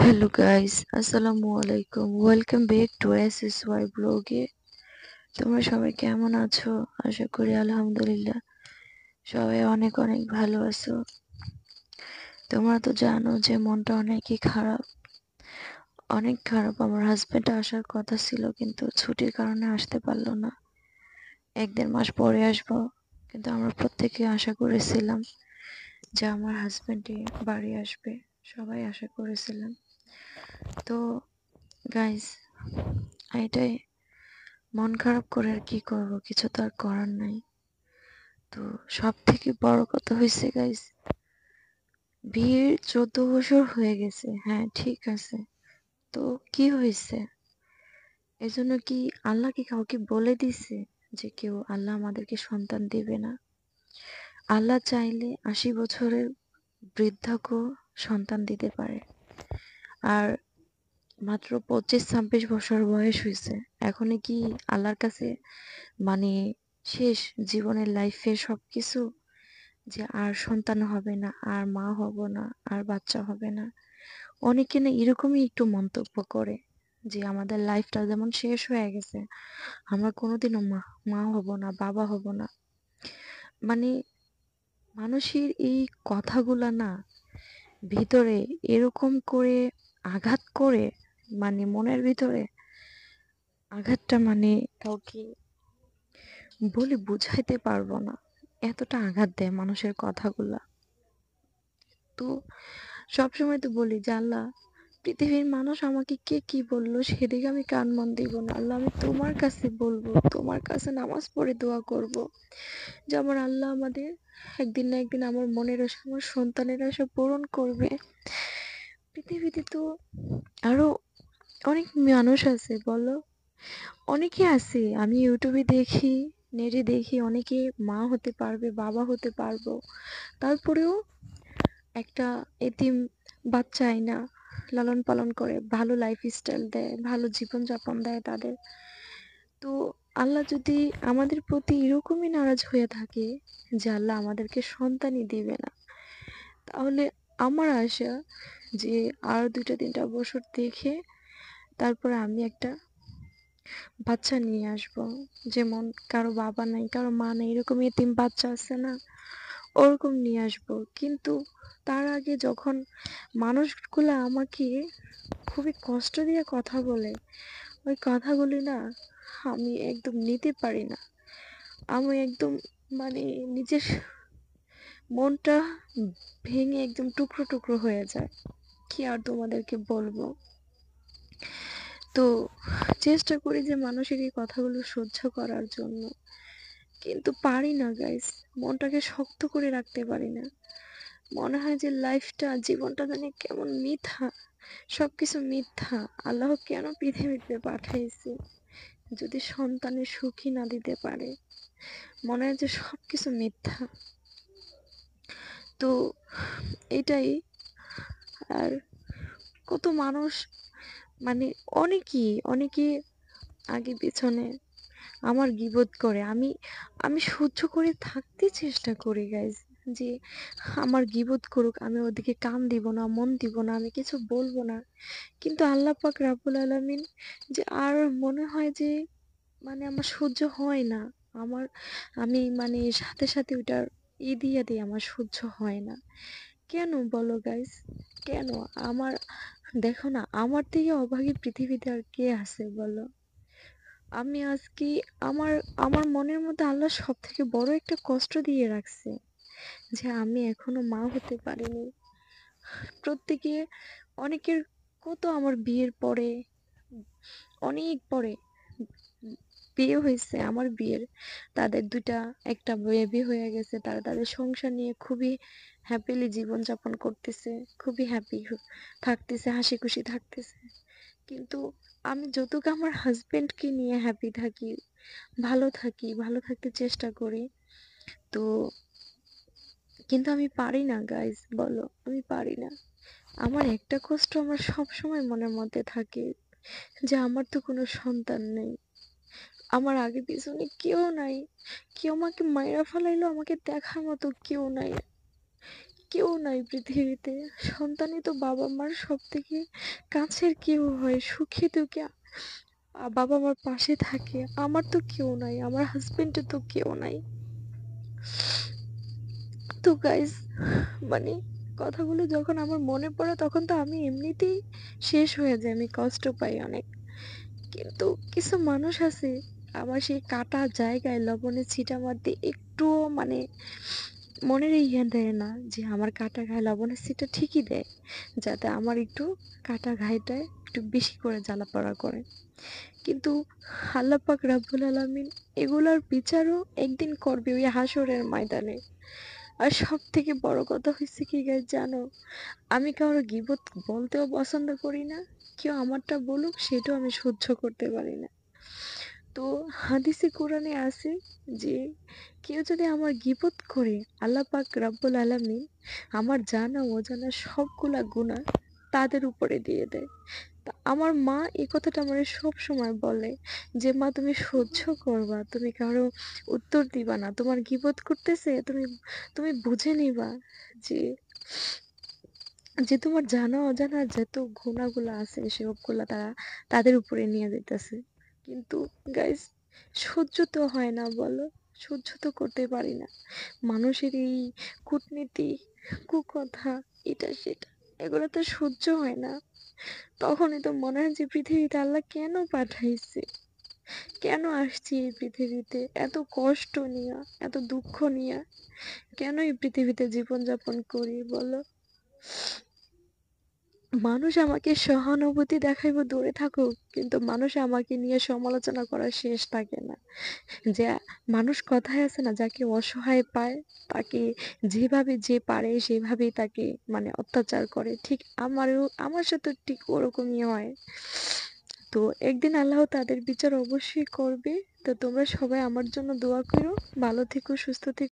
Hello guys, আসসালামু আলাইকুম। Welcome back to SSY ব্লগে। তোমরা সবাই কেমন আছো? আশা করি আলহামদুলিল্লাহ সবাই অনেক অনেক ভালো আছো। তোমরা তো জানো যে মনটা অনেকই খারাপ, অনেক খারাপ। আমার হাজবেন্ড আসার কথা ছিল কিন্তু ছুটির কারণে আসতে পারলো না। 1-1.5 মাস পরে আসবো, কিন্তু আমরা প্রত্যেকে আশা করেছিলাম যে আমার হাজবেন্ডই বাড়ি আসবে। সবাই আশা করেছিলাম। তো গাইস, এটাই, মন খারাপ করে আর কি করব, কিছু তো আর করার নাই। তো সব থেকে বড় কথা হয়েছে গাইস, বিয়ের 14 বছর হয়ে গেছে, হ্যাঁ ঠিক আছে। তো কি হয়েছে? এজন্য কি আল্লাহ কি কাউকে বলে দিছে যে কেউ আল্লাহ আমাদেরকে সন্তান দিবে না? আল্লাহ চাইলে 80 বছরের বৃদ্ধাকেও সন্তান দিতে পারে। আর মাত্র 25-26 বছর বয়স হয়েছে, এখনই কি আল্লাহর কাছে মানে শেষ জীবনের লাইফে সবকিছু, যে আর সন্তান হবে না, আর মা হব না, আর বাচ্চা হবে না? অনেকে না এরকমই একটু মন্তব্য করে যে আমাদের লাইফটা যেমন শেষ হয়ে গেছে, আমরা কোনোদিনও মা মা হব না, বাবা হব না। মানে মানুষের এই কথাগুলা না ভিতরে এরকম করে আঘাত করে, মানে মনের ভিতরে আঘাতটা, মানে কাউকে বলে বুঝাইতে পারবো না, এতটা আঘাত দেয় মানুষের কথাগুলা। তো সবসময় তো বলি যে আল্লাহ, পৃথিবীর মানুষ আমাকে কে কি বললো সেদিকে আমি কান মন দিব না। আল্লাহ, আমি তোমার কাছে বলবো, তোমার কাছে নামাজ পড়ে দোয়া করব যে আমার আল্লাহ আমাদের একদিন না একদিন আমার মনের আশা, আমার সন্তানের আশা পূরণ করবে। পৃথিবীতে তো আরো অনেক মানুষ আছে বলো, অনেকে আছে, আমি ইউটিউবে দেখি, নেটে দেখি, অনেকে মা হতে পারবে, বাবা হতে পারবো, তারপরেও একটা এতিম বাচ্চা আইনা লালন পালন করে, ভালো লাইফ স্টাইল দেয়, ভালো জীবন যাপন দেয় তাদের। তো আল্লাহ যদি আমাদের প্রতি এরকমই নারাজ হয়ে থাকে যে আল্লাহ আমাদেরকে সন্তানই দিবে না, তাহলে আমার আশা যে আর 2-3টা বছর দেখে তারপরে আমি একটা বাচ্চা নিয়ে আসবো। যেমন কারো বাবা নাই, কারো মা নাই, এরকম এতিম বাচ্চা আছে না, ওরকম নিয়ে আসবো। কিন্তু তার আগে যখন মানুষগুলা আমাকে খুবই কষ্ট দিয়ে কথা বলে, ওই কথাগুলি না আমি একদম নিতে পারি না। আমি একদম মানে নিজের মনটা ভেঙে একদম টুকরো টুকরো হয়ে যায়। কি আর তোমাদেরকে বলবো। তো চেষ্টা করি যে মানুষের এই কথাগুলো সহ্য করার জন্য, কিন্তু পারি না গাইস। মনটাকে শক্ত করে রাখতে পারি না। মনে হয় যে লাইফটা, জীবনটা জানি কেমন মিথ্যা, সবকিছু মিথ্যা। আল্লাহ কেন পৃথিবীতে পাঠাইছে যদি সন্তানের সুখী না দিতে পারে? মনে হয় যে সবকিছু মিথ্যা। তো এটাই। আর কত মানুষ, মানে অনেকেই অনেকেই আগে পিছনে আমার গিবত করে। আমি আমি সহ্য করে থাকতে চেষ্টা করি গাইজ, যে আমার গিবত করুক, আমি ওদিকে কান দিব না, মন দিব না, আমি কিছু বলবো না। কিন্তু আল্লাহ পাক রাব্বুল আলামিন, যে আর মনে হয় যে মানে আমার সহ্য হয় না। আমার আমি মানে সাথে সাথে ওইটার দিয়ে দিই, আমার সহ্য হয় না। কেন বলো গাইস? কেন? আমার, দেখো না, আমার থেকে অভাগী পৃথিবীতে আর কে আছে বলো? আমি আজকে আমার আমার মনের মধ্যে আল্লাহ সব থেকে বড় একটা কষ্ট দিয়ে রাখছে যে আমি এখনো মা হতে পারিনি। প্রত্যেকে, অনেকের, কত আমার বিয়ের পরে, অনেক পরে বিয়ে হয়েছে, আমার বিয়ের তাদের দুইটা একটা বেবি হয়ে গেছে, তারা তাদের সংসার নিয়ে খুবই হ্যাপিলি জীবনযাপন করতেছে, খুবই হ্যাপি থাকতেছে, হাসি খুশি থাকতেছে। কিন্তু আমি যতটুকু আমার হাজবেন্ডকে নিয়ে হ্যাপি থাকি, ভালো থাকি, ভালো থাকতে চেষ্টা করি, তো কিন্তু আমি পারি না গাইস, বলো আমি পারি না। আমার একটা কষ্ট আমার সব সময় মনের মধ্যে থাকে যে আমার তো কোনো সন্তান নেই, আমার আগে পিছনে কেউ নাই, কেউ আমাকে মাইরা ফেলাইলো, আমাকে দেখার মতো কেউ নাই। কেউ নাই পৃথিবীতে। সন্তানই তো বাবা মার সবথেকে কাছের কেউ হয়। সুখে দুঃখে বাবা মার পাশে থাকে। আমার তো কেউ নাই, আমার হাজবেন্ডের তো কেউ নাই। তো গাইস, মানে কথাগুলো যখন আমার মনে পড়ে তখন তো আমি এমনিতেই শেষ হয়ে যাই, আমি কষ্ট পাই অনেক। কিন্তু কিছু মানুষ আছে আমার সেই কাটা জায়গায় লবণের ছিটা মারতে একটুও মানে মনের ইয়ে দেয় না, যে আমার কাটা ঘায়ে লবণের ছিটা ঠিকই দেয়, যাতে আমার একটু কাটা ঘায়েটায় একটু বেশি করে জ্বালা পড়া করে। কিন্তু আল্লাহ পাক রাব্বুল আলামিন এগুলার বিচারও একদিন করবে ওই হাসরের ময়দানে। আর সব থেকে বড় কথা হয়েছে কি গাইস জানো, আমি কারো গীবত বলতেও পছন্দ করি না, কেউ আমারটা বলুক সেটাও আমি সহ্য করতে পারি না। তো হাদিসে কোরআনে আছে যে কেউ যদি আমার গীবত করে, আল্লাহ পাক রাব্বুল আলামিন আমার জানা অজানা সবগুলা গুনাহ তাদের উপরে দিয়ে দেয়। তা আমার মা এই কথাটা আমারে সব সময় বলে যে মা তুমি সহ্য করবা, তুমি কারো উত্তর দিবা না, তোমার গীবত করতেছে তুমি তুমি বুঝে নিবা যে যে তোমার জানা অজানা যত গুণাগুলো আছে সবগুলা তারা তাদের উপরে নিয়ে যাইতেছে। কিন্তু গাইস, সহ্য তো হয় না বলো, সহ্য তো করতে পারি না। মানুষের এই কূটনীতি, কুকথা, এটা সেটা, এগুলো তো সহ্য হয় না। তখনই তো মনে হয় যে পৃথিবীতে আল্লাহ কেন পাঠাইছে, কেন আসছি এই পৃথিবীতে এত কষ্ট নিয়া, এত দুঃখ নিয়া, কেন এই পৃথিবীতে জীবনযাপন করি বলো। মানুষ আমাকে সহানুভূতি দেখাইব দূরে থাকুক, কিন্তু মানুষ আমাকে নিয়ে সমালোচনা করার শেষ থাকে না। যে মানুষ কথায় আছে না, যাকে অসহায় পায় তাকে যেভাবে যে পারে সেভাবেই তাকে মানে অত্যাচার করে, ঠিক আমারও আমার সাথে ঠিক ওরকমই হয়। তো একদিন আল্লাহ তাদের বিচার অবশ্যই করবে। তো তোমরা সবাই আমার জন্য দোয়া করো। ভালো থেকো, সুস্থ থেকো।